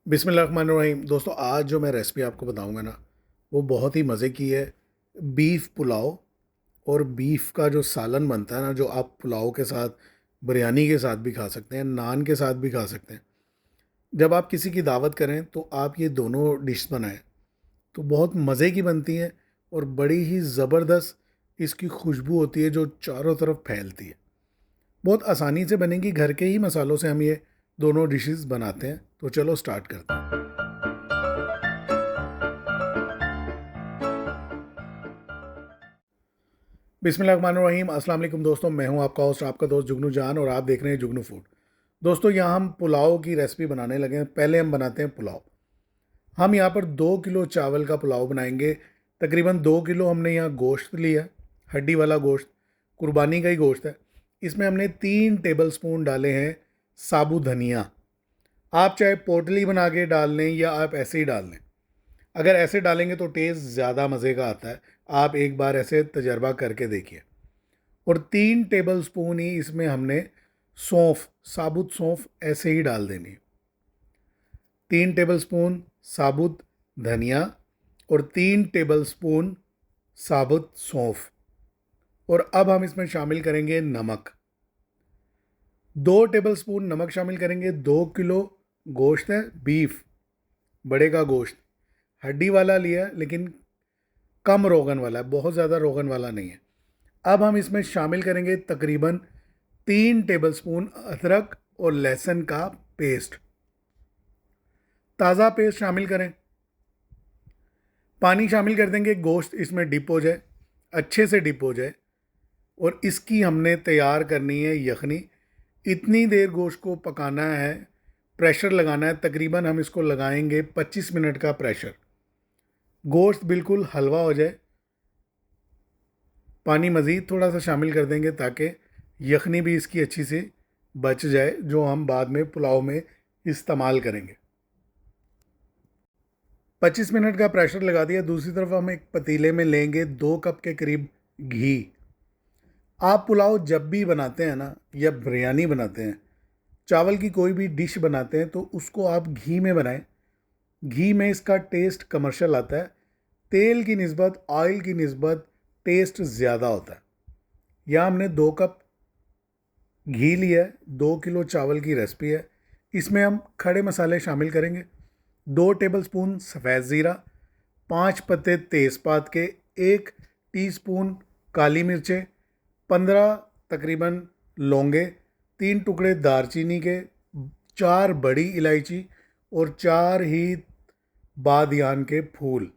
बिस्मिल्लाहिर्रहमानिर्रहीम। दोस्तों, आज जो मैं रेसिपी आपको बताऊंगा ना, वो बहुत ही मज़े की है। बीफ पुलाव और बीफ का जो सालन बनता है ना, जो आप पुलाव के साथ, बिरयानी के साथ भी खा सकते हैं, नान के साथ भी खा सकते हैं। जब आप किसी की दावत करें तो आप ये दोनों डिश बनाएं तो बहुत मज़े की बनती हैं और बड़ी ही ज़बरदस्त इसकी खुशबू होती है जो चारों तरफ फैलती है। बहुत आसानी से बनेगी, घर के ही मसालों से हम ये दोनों डिशेस बनाते हैं। तो चलो स्टार्ट करते हैं। बिस्मिल्लाहिर्रहमानिर्रहीम। अस्सलाम वालेकुम दोस्तों, मैं हूं आपका होस्ट, आपका दोस्त जुगनू जान, और आप देख रहे हैं जुगनू फूड। दोस्तों, यहाँ हम पुलाव की रेसिपी बनाने लगे हैं। पहले हम बनाते हैं पुलाव। हम यहाँ पर 2 किलो चावल का पुलाव बनाएंगे। तकरीबन 2 किलो हमने यहाँ गोश्त लिया, हड्डी वाला गोश्त, कुर्बानी का ही गोश्त है। इसमें हमने 3 टेबल स्पून डाले हैं साबुत धनिया। आप चाहे पोटली बना के डाल लें या आप ऐसे ही डाल लें। अगर ऐसे डालेंगे तो टेस्ट ज़्यादा मज़े का आता है। आप एक बार ऐसे तजर्बा करके देखिए। और 3 टेबल स्पून ही इसमें हमने सौंफ, साबुत सौंफ ऐसे ही डाल देनी है। 3 टेबल स्पून साबुत धनिया और 3 टेबल स्पून साबुत सौंफ। और अब हम इसमें शामिल करेंगे नमक। 2 टेबल स्पून नमक शामिल करेंगे। 2 किलो गोश्त है, बीफ, बड़े का गोश्त, हड्डी वाला लिया लेकिन कम रोगन वाला है, बहुत ज़्यादा रोगन वाला नहीं है। अब हम इसमें शामिल करेंगे तकरीबन 3 टेबल स्पून अदरक और लहसुन का पेस्ट। ताज़ा पेस्ट शामिल करें। पानी शामिल कर देंगे, गोश्त इसमें डिप हो जाए, अच्छे से डिप हो जाए। और इसकी हमने तैयार करनी है यखनी। इतनी देर गोश्त को पकाना है, प्रेशर लगाना है। तकरीबन हम इसको लगाएंगे 25 मिनट का प्रेशर। गोश्त बिल्कुल हलवा हो जाए। पानी मज़ीद थोड़ा सा शामिल कर देंगे ताकि यखनी भी इसकी अच्छी से बच जाए, जो हम बाद में पुलाव में इस्तेमाल करेंगे। 25 मिनट का प्रेशर लगा दिया। दूसरी तरफ हम एक पतीले में लेंगे 2 कप के करीब घी। आप पुलाव जब भी बनाते हैं ना, या बिरयानी बनाते हैं, चावल की कोई भी डिश बनाते हैं, तो उसको आप घी में बनाएं। घी में इसका टेस्ट कमर्शियल आता है। तेल की निस्बत, ऑयल की निस्बत टेस्ट ज़्यादा होता है। यहाँ हमने 2 कप घी लिया है। 2 किलो चावल की रेसिपी है। इसमें हम खड़े मसाले शामिल करेंगे। 2 टेबल स्पून सफ़ेद ज़ीरा, 5 पत्ते तेज़पात के, 1 टीस्पून काली मिर्चें, 15 तकरीबन लौंगे, 3 टुकड़े दारचीनी के, 4 बड़ी इलायची और 4 ही बादियान के फूल।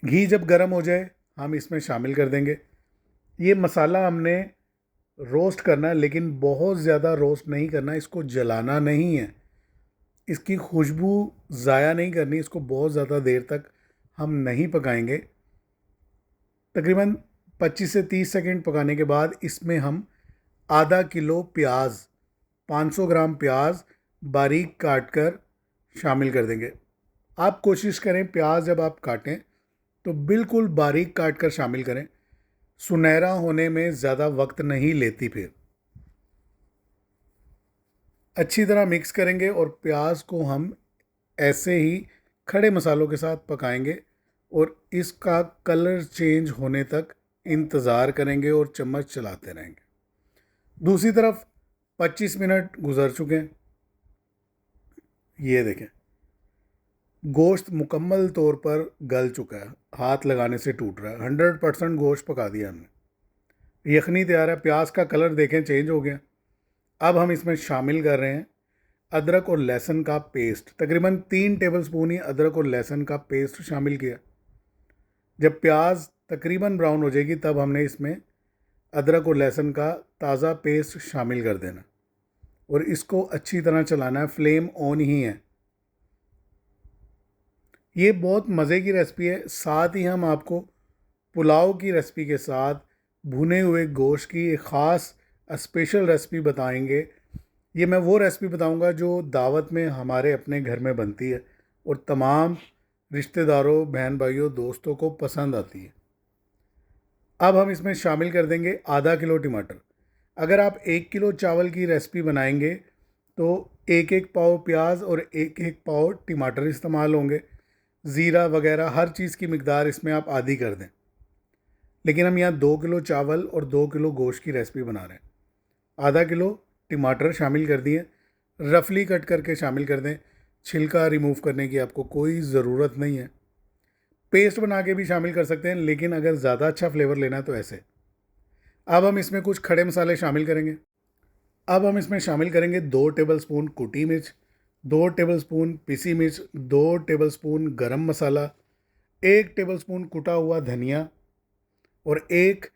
घी जब गर्म हो जाए हम इसमें शामिल कर देंगे। ये मसाला हमने रोस्ट करना है, लेकिन बहुत ज़्यादा रोस्ट नहीं करना, इसको जलाना नहीं है। इसकी खुशबू ज़ाया नहीं करनी, इसको बहुत ज़्यादा देर तक हम नहीं पकाएंगे। तकरीबन 25 से 30 सेकंड पकाने के बाद इसमें हम आधा किलो प्याज, 500 ग्राम प्याज बारीक काट कर शामिल कर देंगे। आप कोशिश करें प्याज जब आप काटें तो बिल्कुल बारीक काट कर शामिल करें। सुनहरा होने में ज़्यादा वक्त नहीं लेती। फिर अच्छी तरह मिक्स करेंगे और प्याज को हम ऐसे ही खड़े मसालों के साथ पकाएंगे और इसका कलर चेंज होने तक इंतज़ार करेंगे और चम्मच चलाते रहेंगे। दूसरी तरफ 25 मिनट गुजर चुके हैं। ये देखें, गोश्त मुकम्मल तौर पर गल चुका है, हाथ लगाने से टूट रहा है। 100% गोश्त पका दिया हमने। यखनी तैयार है। प्याज का कलर देखें चेंज हो गया। अब हम इसमें शामिल कर रहे हैं अदरक और लहसुन का पेस्ट। तकरीबन 3 टेबल स्पून ही अदरक और लहसुन का पेस्ट शामिल किया। जब प्याज तकरीबन ब्राउन हो जाएगी तब हमने इसमें अदरक और लहसुन का ताज़ा पेस्ट शामिल कर देना और इसको अच्छी तरह चलाना है। फ्लेम ऑन ही है। ये बहुत मज़े की रेसिपी है। साथ ही हम आपको पुलाव की रेसिपी के साथ भुने हुए गोश्त की एक ख़ास स्पेशल रेसिपी बताएंगे। ये मैं वो रेसिपी बताऊंगा जो दावत में हमारे अपने घर में बनती है और तमाम रिश्तेदारों, बहन भाइयों, दोस्तों को पसंद आती है। अब हम इसमें शामिल कर देंगे आधा किलो टमाटर। अगर आप 1 किलो चावल की रेसिपी बनाएंगे तो एक एक पाव प्याज और एक एक पाव टमाटर इस्तेमाल होंगे। ज़ीरा वगैरह हर चीज़ की मिकदार इसमें आप आधी कर दें। लेकिन हम यहाँ 2 किलो चावल और 2 किलो गोश्त की रेसिपी बना रहे हैं। आधा किलो टमाटर शामिल कर दिए, रफली कट करके शामिल कर दें। छिलका रिमूव करने की आपको कोई ज़रूरत नहीं है। पेस्ट बना के भी शामिल कर सकते हैं, लेकिन अगर ज़्यादा अच्छा फ्लेवर लेना है तो ऐसे। अब हम इसमें कुछ खड़े मसाले शामिल करेंगे। अब हम इसमें शामिल करेंगे 2 टेबलस्पून कुटी मिर्च, 2 टेबलस्पून पिसी मिर्च, 2 टेबलस्पून गरम मसाला, 1 टेबलस्पून कुटा हुआ धनिया और एक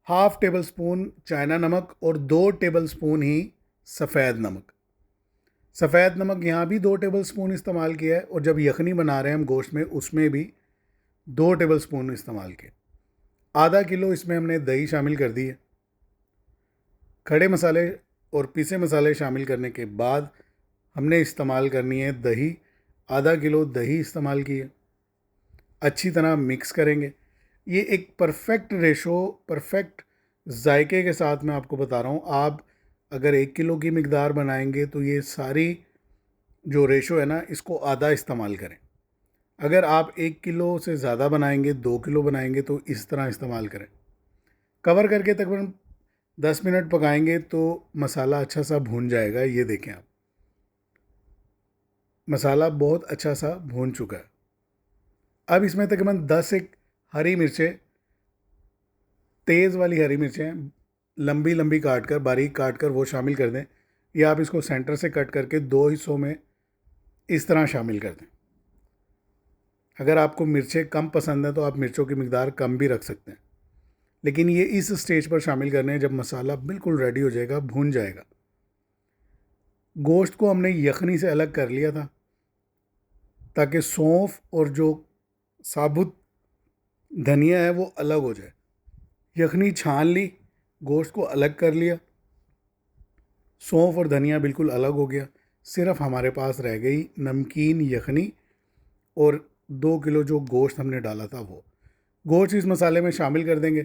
हाफ टेबल स्पून चाइना नमक और 2 टेबलस्पून ही सफ़ेद नमक। सफ़ेद नमक यहाँ भी 2 टेबलस्पून इस्तेमाल किया है, और जब यखनी बना रहे हैं हम गोश्त में, उसमें भी 2 टेबलस्पून इस्तेमाल किए। आधा किलो इसमें हमने दही शामिल कर दी है। खड़े मसाले और पीसे मसाले शामिल करने के बाद हमने इस्तेमाल करनी है दही। आधा किलो दही इस्तेमाल की है। अच्छी तरह मिक्स करेंगे। ये एक परफेक्ट रेशो, परफेक्ट जायके के साथ मैं आपको बता रहा हूँ। आप अगर 1 किलो की मिकदार बनाएंगे तो ये सारी जो रेशो है ना, इसको आधा इस्तेमाल करें। अगर आप 1 किलो से ज़्यादा बनाएंगे, 2 किलो बनाएंगे, तो इस तरह इस्तेमाल करें। कवर करके तकरीबन 10 मिनट पकाएंगे तो मसाला अच्छा सा भून जाएगा। ये देखें आप, मसाला बहुत अच्छा सा भून चुका है। अब इसमें तकरीबन 10 एक हरी मिर्चें, तेज़ वाली हरी मिर्चें लंबी लंबी काट कर, बारीक काट कर वो शामिल कर दें, या आप इसको सेंटर से कट करके 2 हिस्सों में इस तरह शामिल कर दें। अगर आपको मिर्चें कम पसंद है तो आप मिर्चों की मिकदार कम भी रख सकते हैं, लेकिन ये इस स्टेज पर शामिल करने हैं जब मसाला बिल्कुल रेडी हो जाएगा, भून जाएगा। गोश्त को हमने यखनी से अलग कर लिया था ताकि सौंफ और जो साबुत धनिया है वो अलग हो जाए। यखनी छान ली, गोश्त को अलग कर लिया, सौंफ और धनिया बिल्कुल अलग हो गया। सिर्फ हमारे पास रह गई नमकीन यखनी और 2 किलो जो गोश्त हमने डाला था वो। गोश्त इस मसाले में शामिल कर देंगे।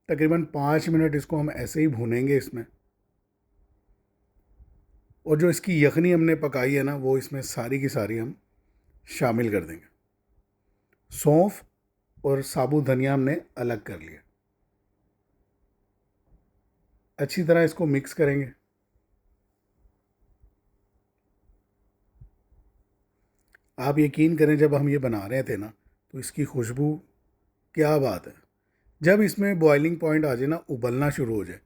तकरीबन 5 मिनट इसको हम ऐसे ही भूनेंगे इसमें, और जो इसकी यखनी हमने पकाई है ना, वो इसमें सारी की सारी हम शामिल कर देंगे। सौंफ और साबुत धनिया हमने अलग कर लिया। अच्छी तरह इसको मिक्स करेंगे। आप यकीन करें, जब हम ये बना रहे थे ना, तो इसकी खुशबू क्या बात है। जब इसमें बॉइलिंग पॉइंट आ जाए ना, उबलना शुरू हो जाए,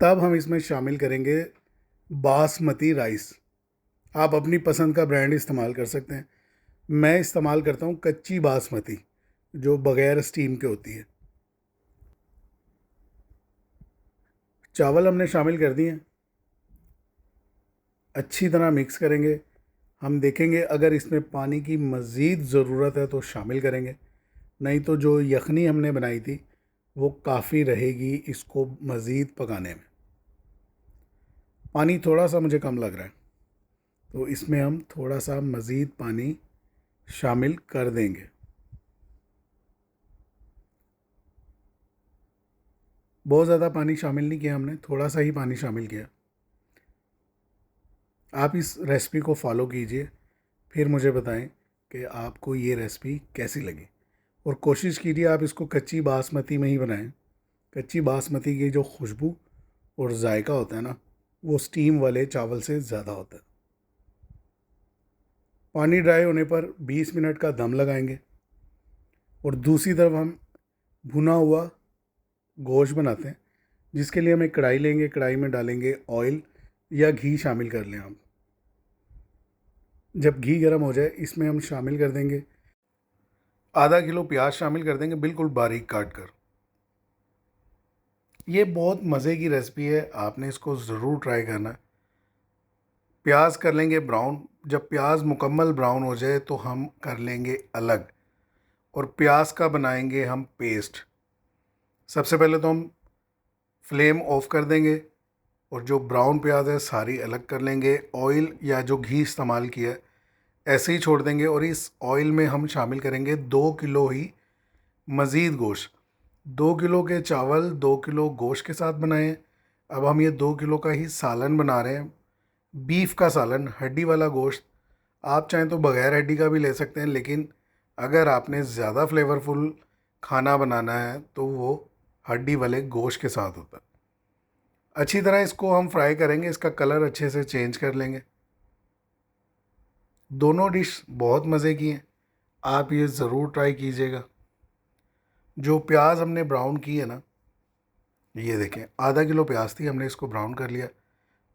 तब हम इसमें शामिल करेंगे बासमती राइस। आप अपनी पसंद का ब्रांड इस्तेमाल कर सकते हैं। मैं इस्तेमाल करता हूँ कच्ची बासमती, जो बग़ैर स्टीम के होती है। चावल हमने शामिल कर दिए। अच्छी तरह मिक्स करेंगे। हम देखेंगे अगर इसमें पानी की मज़ीद ज़रूरत है तो शामिल करेंगे, नहीं तो जो यखनी हमने बनाई थी वो काफ़ी रहेगी इसको मज़ीद पकाने में। पानी थोड़ा सा मुझे कम लग रहा है, तो इसमें हम थोड़ा सा मज़ीद पानी शामिल कर देंगे। बहुत ज़्यादा पानी शामिल नहीं किया हमने, थोड़ा सा ही पानी शामिल किया। आप इस रेसिपी को फॉलो कीजिए, फिर मुझे बताएं कि आपको ये रेसिपी कैसी लगी, और कोशिश कीजिए आप इसको कच्ची बासमती में ही बनाएं। कच्ची बासमती की जो खुशबू और जायका होता है ना, वो स्टीम वाले चावल से ज़्यादा होता है। पानी ड्राई होने पर 20 मिनट का दम लगाएंगे, और दूसरी तरफ हम भुना हुआ गोश्त बनाते हैं, जिसके लिए हम एक कढ़ाई लेंगे। कढ़ाई में डालेंगे ऑयल या घी शामिल कर लें आप। जब घी गर्म हो जाए, इसमें हम शामिल कर देंगे आधा किलो प्याज शामिल कर देंगे, बिल्कुल बारीक काट कर। ये बहुत मज़े की रेसिपी है, आपने इसको ज़रूर ट्राई करना है। प्याज कर लेंगे ब्राउन। जब प्याज मुकम्मल ब्राउन हो जाए तो हम कर लेंगे अलग, और प्याज का बनाएंगे हम पेस्ट। सबसे पहले तो हम फ्लेम ऑफ कर देंगे, और जो ब्राउन प्याज है सारी अलग कर लेंगे। ऑयल या जो घी इस्तेमाल किया है ऐसे ही छोड़ देंगे, और इस ऑयल में हम शामिल करेंगे 2 किलो ही मज़ीद गोश्त। 2 किलो के चावल 2 किलो गोश्त के साथ बनाए हैं। अब हम ये 2 किलो का ही सालन बना रहे हैं। बीफ का सालन, हड्डी वाला गोश्त। आप चाहें तो बगैर हड्डी का भी ले सकते हैं, लेकिन अगर आपने ज़्यादा फ्लेवरफुल खाना बनाना है तो वो हड्डी वाले गोश्त के साथ होता है। अच्छी तरह इसको हम फ्राई करेंगे, इसका कलर अच्छे से चेंज कर लेंगे। दोनों डिश बहुत मज़े की हैं, आप ये ज़रूर ट्राई कीजिएगा। जो प्याज हमने ब्राउन की है ना, ये देखें आधा किलो प्याज थी, हमने इसको ब्राउन कर लिया।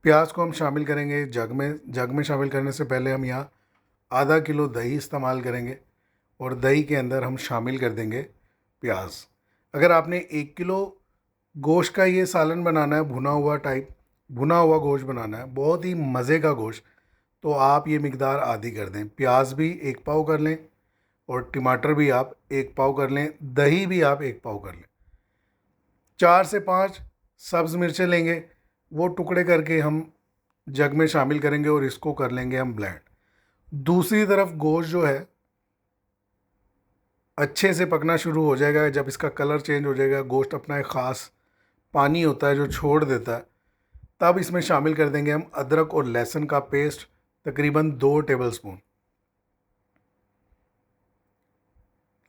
प्याज को हम शामिल करेंगे जग में। जग में शामिल करने से पहले हम यहाँ आधा किलो दही इस्तेमाल करेंगे और दही के अंदर हम शामिल कर देंगे प्याज। अगर आपने 1 किलो गोश्त का ये सालन बनाना है, भुना हुआ टाइप, भुना हुआ गोश्त बनाना है, बहुत ही मज़े का गोश्त, तो आप ये मिकदार आधी कर दें। प्याज भी 1 पाव कर लें और टमाटर भी आप 1 पाव कर लें, दही भी आप 1 पाव कर लें। 4 से 5 सब्ज़ मिर्चें लेंगे, वो टुकड़े करके हम जग में शामिल करेंगे और इसको कर लेंगे हम ब्लेंड। दूसरी तरफ गोश्त जो है अच्छे से पकना शुरू हो जाएगा। जब इसका कलर चेंज हो जाएगा, गोश्त अपना एक ख़ास पानी होता है जो छोड़ देता है, तब इसमें शामिल कर देंगे हम अदरक और लहसुन का पेस्ट, तकरीबन 2 टेबलस्पून।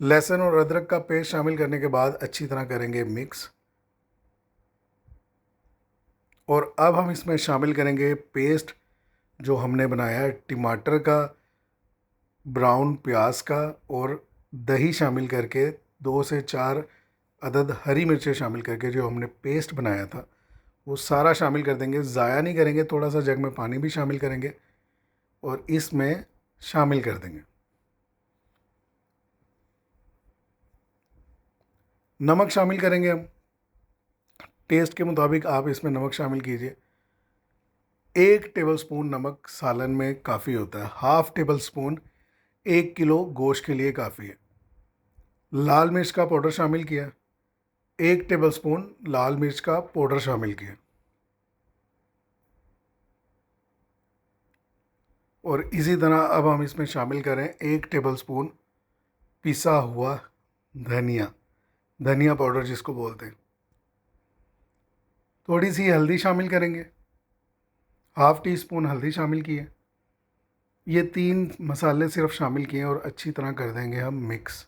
लहसुन और अदरक का पेस्ट शामिल करने के बाद अच्छी तरह करेंगे मिक्स। और अब हम इसमें शामिल करेंगे पेस्ट जो हमने बनाया है टमाटर का, ब्राउन प्याज का और दही शामिल करके, 2 से 4 अदद हरी मिर्चें शामिल करके जो हमने पेस्ट बनाया था वो सारा शामिल कर देंगे। ज़ाया नहीं करेंगे, थोड़ा सा जग में पानी भी शामिल करेंगे और इसमें शामिल कर देंगे। नमक शामिल करेंगे हम, टेस्ट के मुताबिक आप इसमें नमक शामिल कीजिए। 1 टेबलस्पून नमक सालन में काफ़ी होता है, हाफ़ टेबल स्पून 1 किलो गोश्त के लिए काफ़ी है। लाल मिर्च का पाउडर शामिल किया, 1 टेबलस्पून लाल मिर्च का पाउडर शामिल किया। और इसी तरह अब हम इसमें शामिल करें 1 टेबलस्पून पिसा हुआ धनिया, धनिया पाउडर जिसको बोलते हैं। थोड़ी सी हल्दी शामिल करेंगे, हाफ़ टी स्पून हल्दी शामिल की है। ये 3 मसाले सिर्फ शामिल किए और अच्छी तरह कर देंगे हम मिक्स।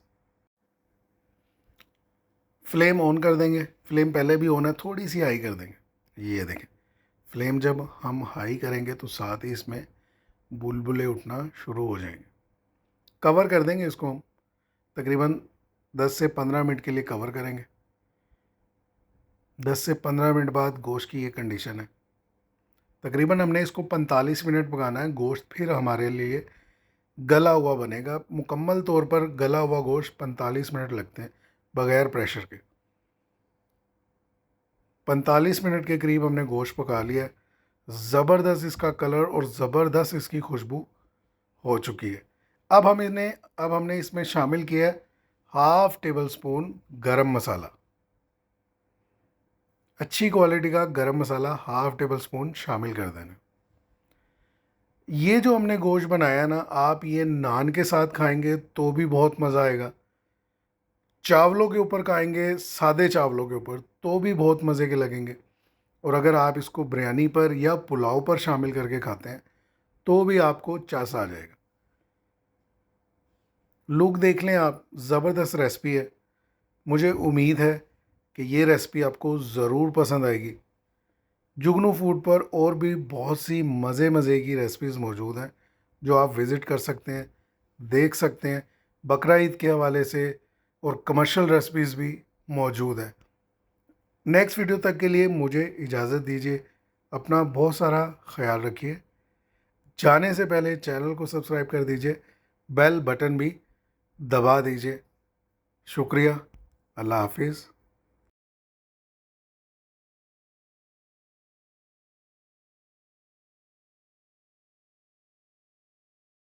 फ्लेम ऑन कर देंगे, फ्लेम पहले भी ऑन है, थोड़ी सी हाई कर देंगे। ये देखें, फ्लेम जब हम हाई करेंगे तो साथ ही इसमें बुलबुले उठना शुरू हो जाएंगे। कवर कर देंगे इसको हम, तकरीबन 10 से 15 मिनट के लिए कवर करेंगे। 10 से 15 मिनट बाद गोश्त की ये कंडीशन है। तकरीबन हमने इसको 45 मिनट पकाना है। गोश्त फिर हमारे लिए गला हुआ बनेगा। मुकम्मल तौर पर गला हुआ गोश्त 45 मिनट लगते हैं बग़ैर प्रेशर के। 45 मिनट के करीब हमने गोश्त पका लिया है। ज़बरदस्त इसका कलर और ज़बरदस्त इसकी खुशबू हो चुकी है। अब हमने इसमें शामिल किया है हाफ़ टेबल स्पून गरम मसाला। अच्छी क्वालिटी का गरम मसाला हाफ़ टेबल स्पून शामिल कर देना। ये जो हमने गोश्त बनाया ना, आप ये नान के साथ खाएंगे तो भी बहुत मज़ा आएगा। चावलों के ऊपर खाएंगे, सादे चावलों के ऊपर, तो भी बहुत मज़े के लगेंगे। और अगर आप इसको बिरयानी पर या पुलाव पर शामिल करके खाते हैं तो भी आपको चास आ जाएगा। लुक देख लें आप, ज़बरदस्त रेसिपी है। मुझे उम्मीद है कि ये रेसिपी आपको ज़रूर पसंद आएगी। जुगनू फूड पर और भी बहुत सी मज़े की रेसिपीज़ मौजूद हैं जो आप विज़िट कर सकते हैं, देख सकते हैं। बकरा ईद के हवाले से और कमर्शियल रेसिपीज़ भी मौजूद है। नेक्स्ट वीडियो तक के लिए मुझे इजाज़त दीजिए। अपना बहुत सारा ख्याल रखिए। जाने से पहले चैनल को सब्सक्राइब कर दीजिए, बेल बटन भी दबा दीजिए। शुक्रिया। अल्लाह हाफिज़।